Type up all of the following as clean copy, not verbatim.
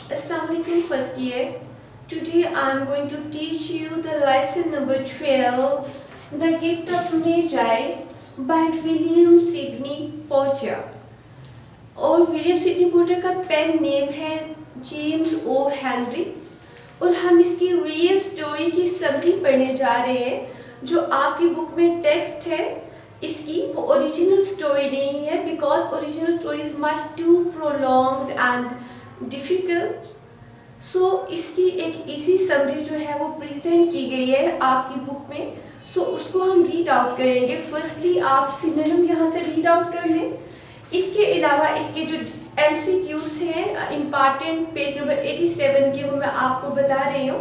Assalamualaikum first year. Today I am going to teach you the lesson number 12, The Gift of Magi by William Sidney Porter. और William Sydney porter का pen name है James O Henry और हम इसकी real story की summary पढ़ने जा रहे हैं। जो आपकी बुक में टेक्स्ट है इसकी वो ओरिजिनल स्टोरी नहीं है because original story is much too prolonged and difficult. So इसकी एक इजी समरी जो है वो प्रेजेंट की गई है आपकी बुक में। सो उसको हम रीड आउट करेंगे। फर्स्टली आप सिनोनिम यहाँ से रीड आउट कर लें। इसके अलावा इसके जो MCQs हैं इम्पॉर्टेंट पेज नंबर 87 के वो मैं आपको बता रही हूँ।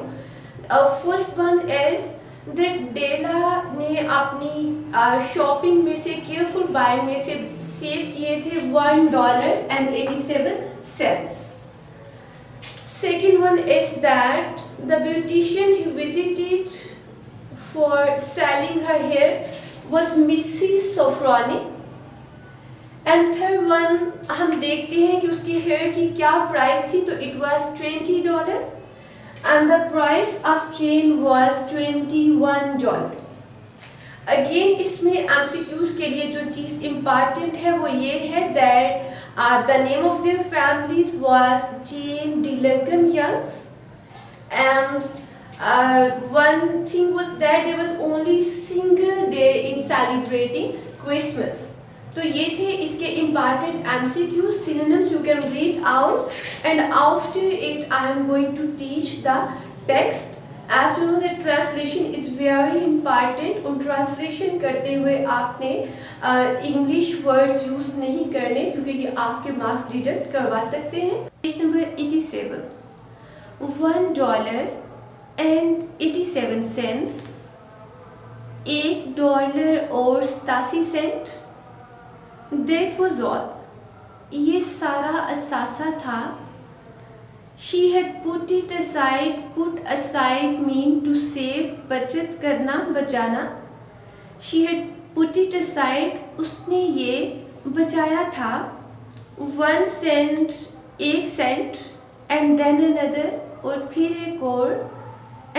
फर्स्ट वन इज दैट डेला ने अपनी शॉपिंग में से केयरफुल बाय में से सेव किए थे $1.87। Second one is that the beautician he visited for selling her hair was Mrs. Sofroni. And third one हम देखते हैं कि उसकी हेयर की क्या प्राइस थी, तो it was $20 and the price of chain was $21. Again इसमें MCQs के लिए जो चीज़ इम्पॉर्टेंट है वो ये है that the name of their families was Jane Dillingham Youngs and one thing was that there was only single day in celebrating Christmas. तो ये थे इसके important MCQs, synonyms you can read out and after it I am going to teach the text. As you know that translation is very important। उन translation करते हुए आपने English words use नहीं करने क्योंकि ये आपके मार्क्स डिडक्ट करवा सकते हैं। Page number 87, $1.87, $1.87। That was all। ये सारा असासा था। She had put it aside। Put aside mean to save, बचत करना, बचाना। She had put it aside, उसने ये बचाया था। 1 cent, 1 cent and then another, और फिर एक और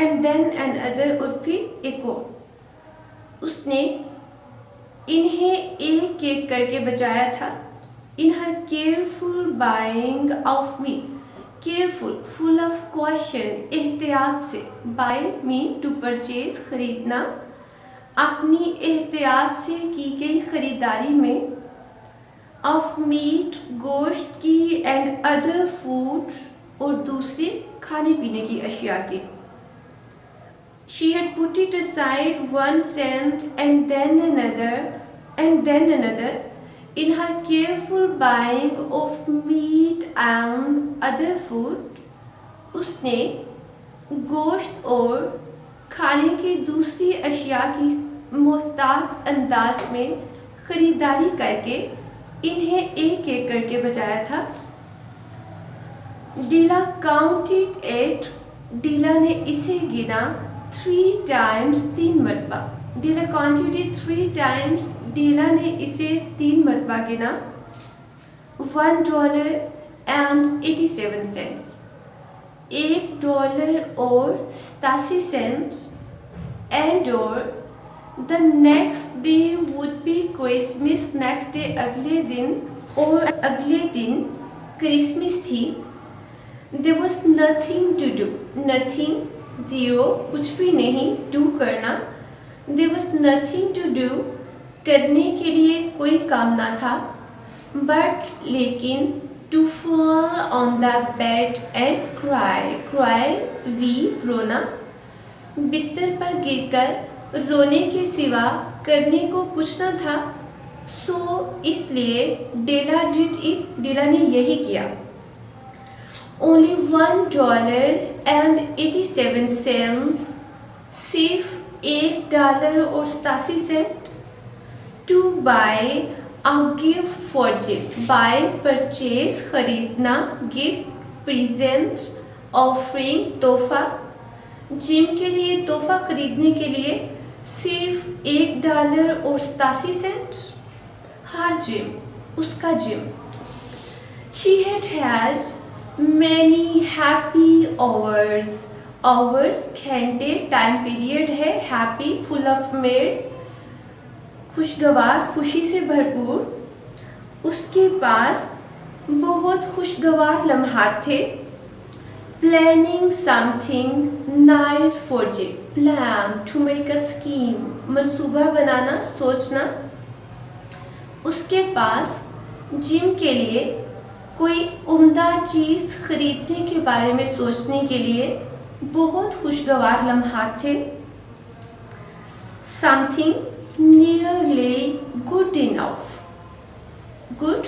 and then another, और फिर एक और। उसने इन्हें एक एक करके बचाया था। In her careful buying of me। Careful, full of question, एहतियात से। बाय मीन टू परचेज, खरीदना। अपनी एहतियात से की गई खरीदारी में ऑफ मीट, गोश्त की, एंड अदर फूड, और दूसरे खाने पीने की अशिया की। She had put it aside 1 cent and then another and then another in her careful buying of meat and other food। उसने गोश्त और खाने की दूसरी अशिया की मोहतात अंदाज में ख़रीदारी करके इन्हें एक एक करके बचाया था। डीला काउंटेड इट। डीला ने इसे गिना 3 times, 3 मरतबा। Della counted it 3 times। Della ने इसे 3 मरतबा गिना। $1.87, $1.87। एंड और the next day would be Christmas. Next day अगले दिन, और अगले दिन क्रिसमस थी। There was nothing to do. Nothing, zero, कुछ भी नहीं, डू करना। There was nothing to do, करने के लिए कोई काम ना था। बट लेकिन to fall on the bed and cry. Cry, weep, रोना। बिस्तर पर गिरकर रोने के सिवा करने को कुछ ना था। सो इसलिए डेला डिड इट। डेला ने यही किया। ओनली $1.87, सिर्फ $1.87 to buy a gift for Jim. Buy, purchase, खरीदना, गिफ्ट, प्रेजेंट, ऑफरिंग, तोहफा। जिम के लिए तोहफा खरीदने के लिए सिर्फ $1.87। हर जिम, उसका Jim. She had many happy hours. Hours घंटे, टाइम पीरियड है. हैप्पी फुल ऑफ मेड, खुशगवार, खुशी से भरपूर. उसके पास बहुत खुशगवार लम्हात थे. Planning something nice for Jim. Plan to make a scheme, मनसूबा बनाना, सोचना. उसके पास जिम के लिए कोई उम्दा चीज़ खरीदने के बारे में सोचने के लिए बहुत खुशगवार लम्हात थे. Something nearly good enough. Good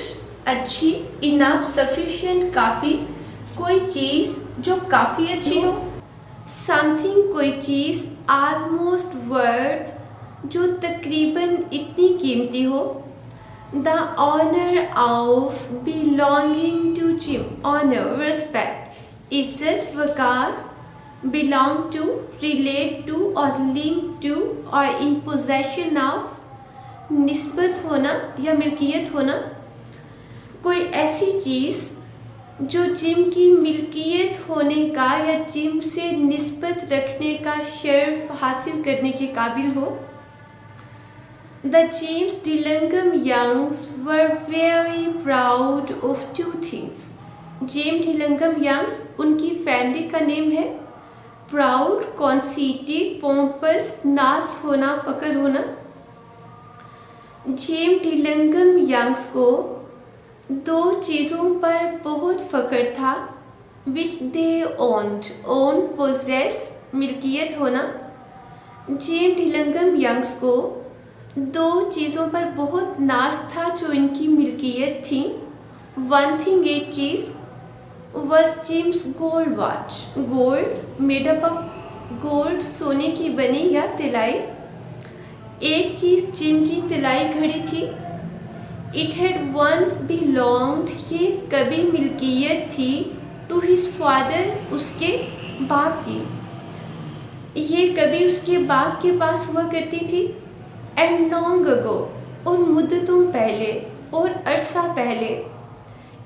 अच्छी, इनफ सफिशिएंट काफ़ी, कोई चीज़ जो काफ़ी अच्छी हो. समथिंग कोई चीज़, आलमोस्ट वर्थ जो तकरीबन इतनी कीमती हो. The honour of belonging to Jim. Honour respect, इज्जत, वकार. बिलोंग टू रिलेट टू और लिंक टू और इन पोजेशन ऑफ निस्बत होना या मिल्कियत होना. कोई ऐसी चीज़ जो जिम की मिल्कियत होने का या जिम से निस्बत रखने का शर्फ हासिल करने के काबिल हो. The James Dillingham Youngs were very proud of two things. James Dillingham Youngs उनकी फैमिली का नेम है. प्राउड, कॉन्सीटेड, पोम्पस, नाज होना, फख्र होना. जेम्स डिलंगम यंग्स को दो चीज़ों पर बहुत फ़ख्र था. विच दे ओन्ड, ओन पोजेस, मिल्कियत होना. जेम्स डिलंगम यंग्स को दो चीज़ों पर बहुत नाज था जो इनकी मिल्कियत थी. वन थिंग, एक चीज़. Was James gold watch. Gold made up of gold, सोने की बनी या तिलाई. एक चीज़ जिम की तिलाई घड़ी थी. इट हैड वंस बिलोंग्ड, ये कभी मिल्कियत थी. टू हिज फादर, उसके बाप की. ये कभी उसके बाप के पास हुआ करती थी. एंड लॉन्ग अगो, और मुद्दतों पहले और अरसा पहले.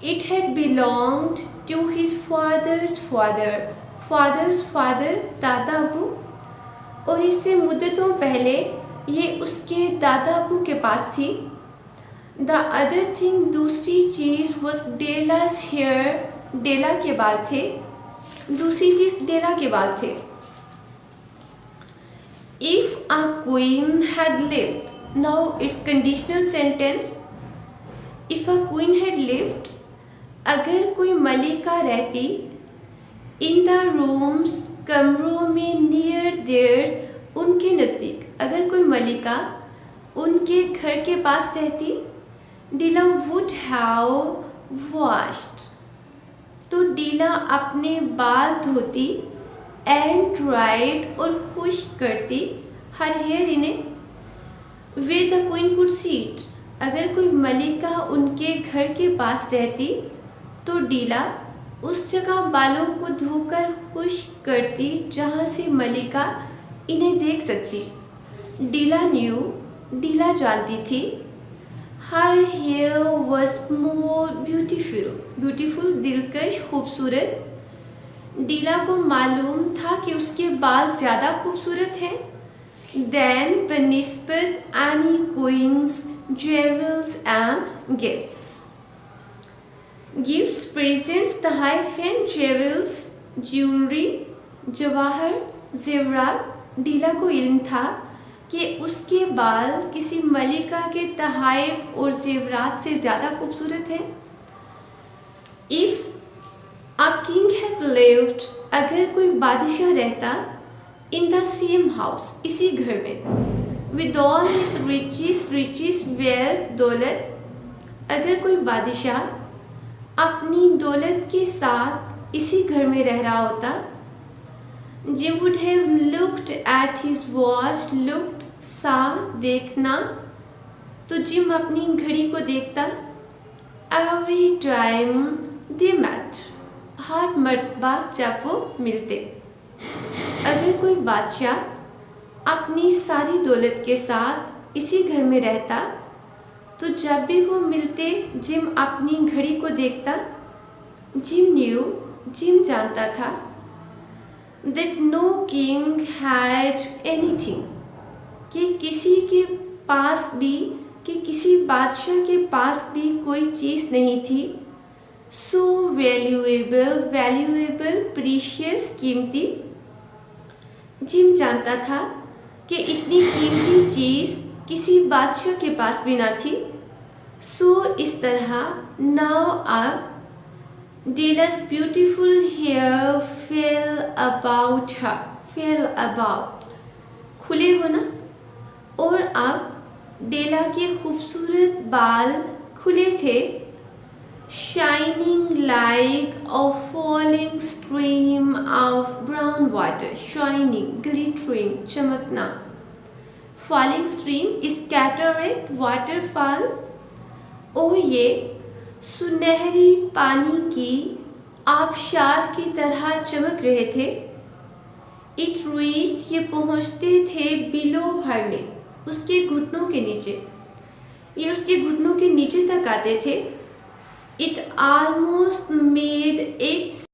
It had belonged to his father's father. Father's father, दादा अबू. और इससे मुद्दतों पहले ये उसके दादा अबू के पास थी. द अदर थिंग, दूसरी चीज़, वॉज डेला's हेयर, डेला के बाल थे. दूसरी चीज़ डेला के बाल थे. If a queen had lived, now it's conditional sentence. If a queen had lived, अगर कोई मलिका रहती. इन द रूम्स, कमरों में. नियर देयर्स, उनके नज़दीक. अगर कोई मलिका उनके घर के पास रहती. डीला वुड हैव वॉश्ड, तो डीला अपने बाल धोती. एंड ड्राइड, और खुश्क करती. हर हेयर इन्हें. Way the queen could seat, अगर कोई मलिका उनके घर के पास रहती तो डीला उस जगह बालों को धोकर खुश्क करती जहाँ से मलिका इन्हें देख सकती. डीला न्यू, डीला जानती थी. Her hair was more beautiful, beautiful दिलकश, खूबसूरत. डीला को मालूम था कि उसके बाल ज़्यादा खूबसूरत हैं. देन बनिस्बत any queen's jewels and gifts. Gifts, presents, तोहफ़े एंड ज्वेल्स, ज्वेलरी, जवाहर, जेवरात. डीला को इल्म था कि उसके बाल किसी मलिका के तोहफ़े और जेवरात से ज़्यादा खूबसूरत हैं. If a king had lived, अगर कोई बादशाह रहता. इन द सेम हाउस, इसी घर में. With all his riches, riches wealth, दौलत. अगर कोई बादशाह अपनी दौलत के साथ इसी घर में रह रहा होता. Gym would have looked at his watch. Looked, सा, देखना. तो जिम अपनी घड़ी को देखता. एवरी टाइम दे मेट, हर मर्तबा जब वो मिलते. अगर कोई बादशाह अपनी सारी दौलत के साथ इसी घर में रहता तो जब भी वो मिलते जिम अपनी घड़ी को देखता. जिम जानता था that no king had anything, कि किसी बादशाह के पास भी कोई चीज़ नहीं थी so valuable precious, कीमती। जिम जानता था कि इतनी कीमती चीज़ किसी बादशाह के पास भी ना थी। सो इस तरह नाउ अब Della's beautiful hair fell about, खुले होना, और अब डेला के खूबसूरत बाल खुले थे। Shining like a falling stream of brown water, shining, glittering, चमकना। Falling stream is cataract, waterfall, और ये सुनहरी पानी की आबशार की तरह चमक रहे थे। It reached, ये पहुँचते थे below her में, उसके घुटनों के नीचे, ये उसके घुटनों के नीचे तक आते थे। It almost made its